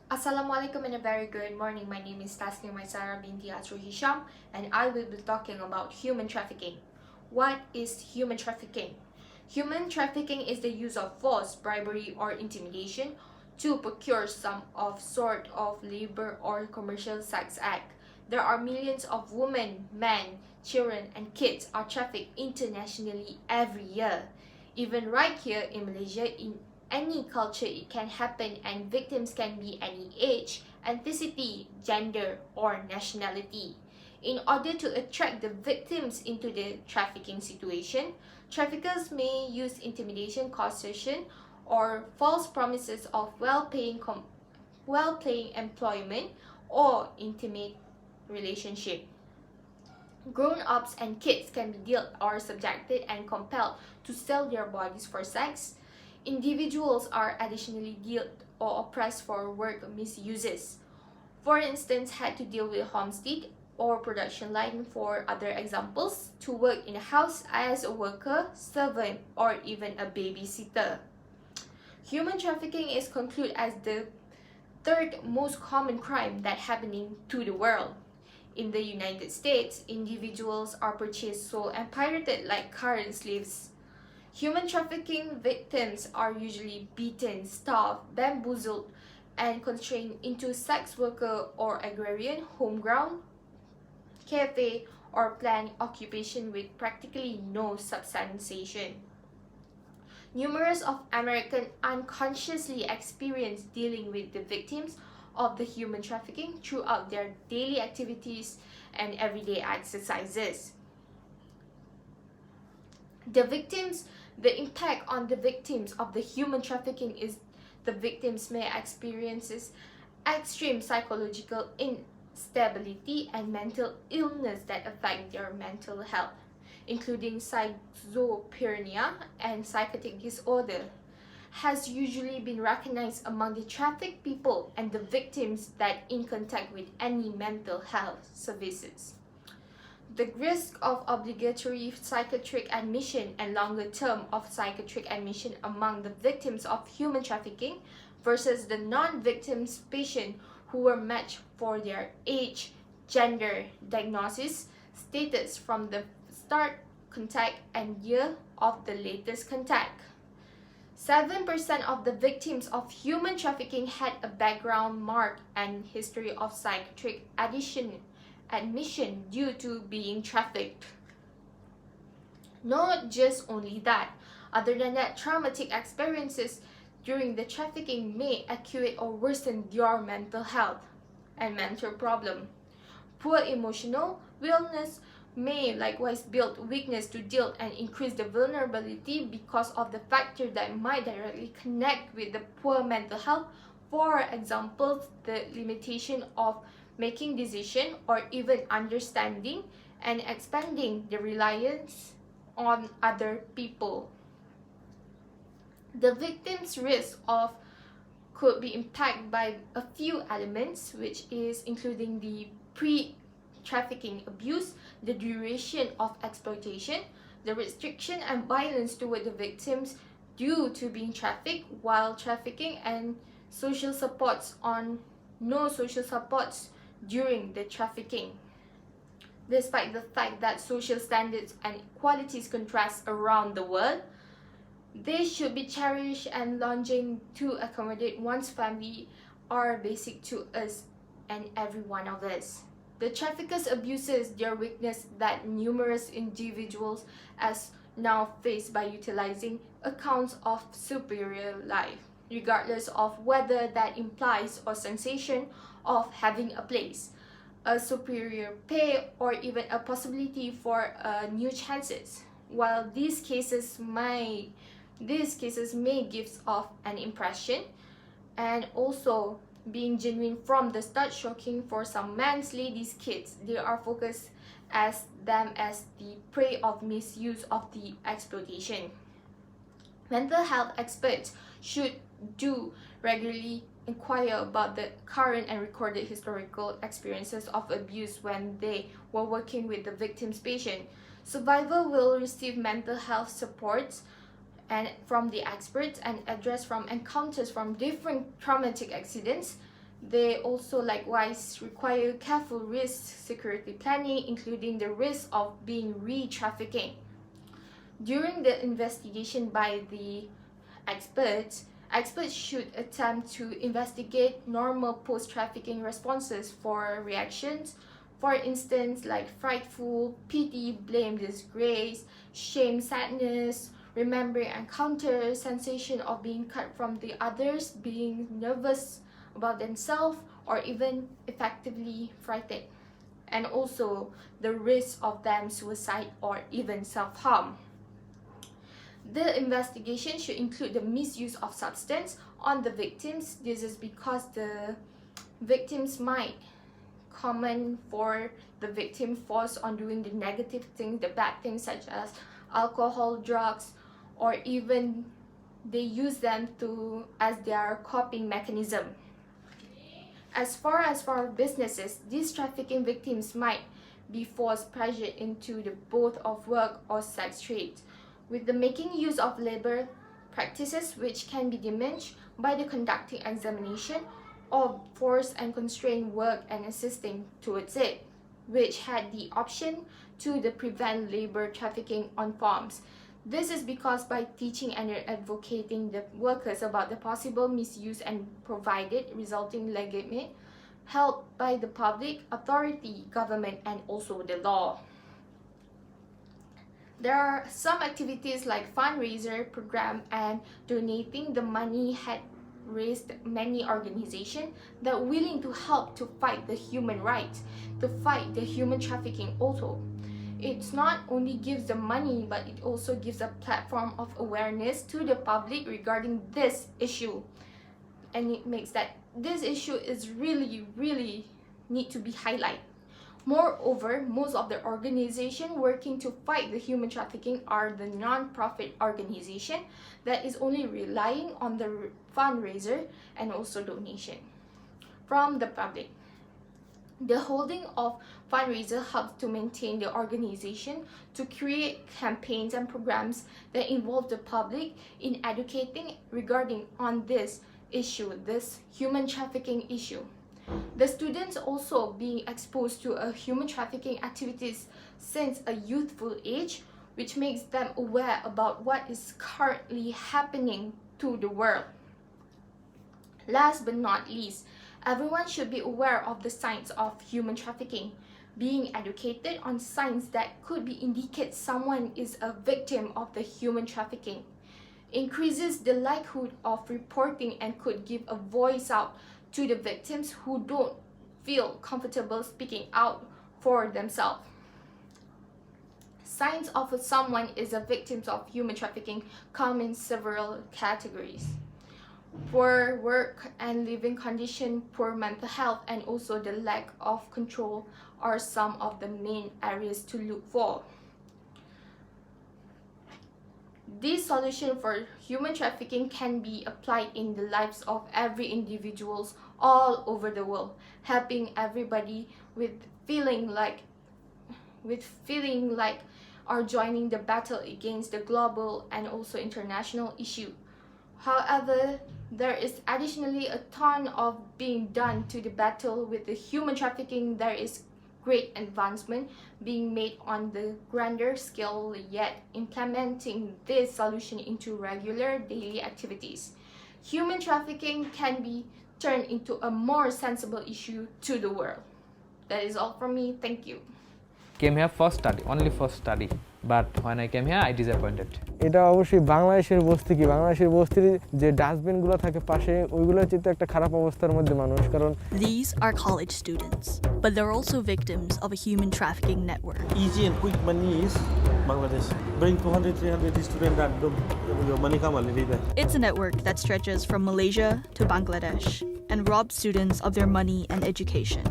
Assalamualaikum and a very good morning. My name is Tasnim Maisara binti Azru Hisham and I will be talking about human trafficking. What is human trafficking? Human trafficking is the use of force, bribery, or intimidation to procure some sort of labor or commercial sex act. There are millions of women, men, children, and kids are trafficked internationally every year. Even right here in Malaysia, in any culture it can happen, and victims can be any age, ethnicity, gender, or nationality. In order to attract the victims into the trafficking situation, traffickers may use intimidation, coercion, or false promises of well-paying employment or intimate relationship. Grown-ups and kids can be dealt or subjected and compelled to sell their bodies for sex. Individuals are additionally dealt or oppressed for work misuses. For instance, had to deal with homestead or production line for other examples, to work in a house as a worker, servant, or even a babysitter. Human trafficking is concluded as the third most common crime that happening to the world. In the United States, individuals are purchased, sold, and pirated like current slaves. Human trafficking victims are usually beaten, starved, bamboozled, and constrained into sex worker or agrarian, homegrown, cafe, or planned occupation with practically no substantiation. Numerous of Americans unconsciously experience dealing with the victims of the human trafficking throughout their daily activities and everyday exercises. The impact on the victims of the human trafficking is the victims may experience extreme psychological instability and mental illness that affect their mental health, including schizophrenia and psychotic disorder, has usually been recognized among the trafficked people and the victims that in contact with any mental health services. The risk of obligatory psychiatric admission and longer term of psychiatric admission among the victims of human trafficking versus the non-victims patient who were matched for their age, gender, diagnosis, status from the start contact and year of the latest contact. 7% of the victims of human trafficking had a background mark and history of psychiatric admission due to being trafficked. Not just only that, other than that, traumatic experiences during the trafficking may aggravate or worsen your mental health and mental problem. Poor emotional wellness may likewise build weakness to deal and increase the vulnerability because of the factor that might directly connect with the poor mental health. For example, the limitation of making decisions or even understanding and expanding the reliance on other people. The victim's risk of could be impacted by a few elements, which is including the pre-trafficking abuse, the duration of exploitation, the restriction and violence toward the victims due to being trafficked while trafficking, and social supports on no social supports during the trafficking. Despite the fact that social standards and equalities contrast around the world, they should be cherished and longing to accommodate one's family are basic to us and every one of us. The traffickers abuses their weakness that numerous individuals as now face by utilizing accounts of superior life, regardless of whether that implies or sensation of having a place, a superior pay, or even a possibility for new chances. While these cases may give off an impression and also being genuine from the start, shocking for some men's ladies, kids, they are focused as them as the prey of misuse of the exploitation. Mental health experts should do regularly inquire about the current and recorded historical experiences of abuse when they were working with the victim's patient. Survivor will receive mental health supports and from the experts and address from encounters from different traumatic accidents They also likewise require careful risk security planning, including the risk of being re-trafficking. During the investigation by the experts should attempt to investigate normal post-trafficking responses for reactions. For instance, like frightful, pity, blame, disgrace, shame, sadness, remember encounter, sensation of being cut from the others, being nervous about themselves, or even effectively frightened. And also the risk of them suicide or even self-harm. The investigation should include the misuse of substance on the victims. This is because the victims might comment for the victim force on doing the negative things, the bad things such as alcohol, drugs, or even they use them as their coping mechanism. As far as for businesses, these trafficking victims might be forced pressured into the both of work or sex trade, with the making use of labor practices which can be diminished by the conducting examination of forced and constrained work and assisting towards it, which had the option to prevent labor trafficking on farms. This is because by teaching and advocating the workers about the possible misuse and provided resulting legitimate help by the public, authority, government, and also the law. There are some activities like fundraiser program and donating the money had raised many organizations that are willing to help to fight the human rights, to fight the human trafficking also. It not only gives the money, but it also gives a platform of awareness to the public regarding this issue. And it makes that this issue is really need to be highlighted. Moreover, most of the organizations working to fight the human trafficking are the non-profit organization that is only relying on the fundraiser and also donation from the public. The holding of fundraiser helps to maintain the organization to create campaigns and programs that involve the public in educating regarding on this issue, this human trafficking issue. The students also being exposed to a human trafficking activities since a youthful age, which makes them aware about what is currently happening to the world. Last but not least, everyone should be aware of the signs of human trafficking. Being educated on signs that could be indicate someone is a victim of the human trafficking increases the likelihood of reporting and could give a voice out to the victims who don't feel comfortable speaking out for themselves. Signs of someone is a victim of human trafficking come in several categories. Poor work and living condition, poor mental health, and also the lack of control are some of the main areas to look for. This solution for human trafficking can be applied in the lives of every individuals all over the world, helping everybody with feeling like are joining the battle against the global and also international issue. However, there is additionally a ton of being done to the battle with the human trafficking. There is great advancement being made on the grander scale, yet implementing this solution into regular daily activities. Human trafficking can be turned into a more sensible issue to the world. That is all from me. Thank you. Came here for study, only for study. But when I came here, I disappointed. এটা অবশ্যই বাংলাদেশের বস্তি কি বাংলাদেশের বস্তির যে ডাস্টবিনগুলো থাকে পাশে ওইগুলোর চিন্তা একটা খারাপ অবস্থার মধ্যে মানুষ কারণ These are college students, but they're also victims of a human trafficking network. Easy and quick money is Bangladesh. Bring 200, 300 students and your money come already there. It's a network that stretches from Malaysia to Bangladesh and robs students of their money and education.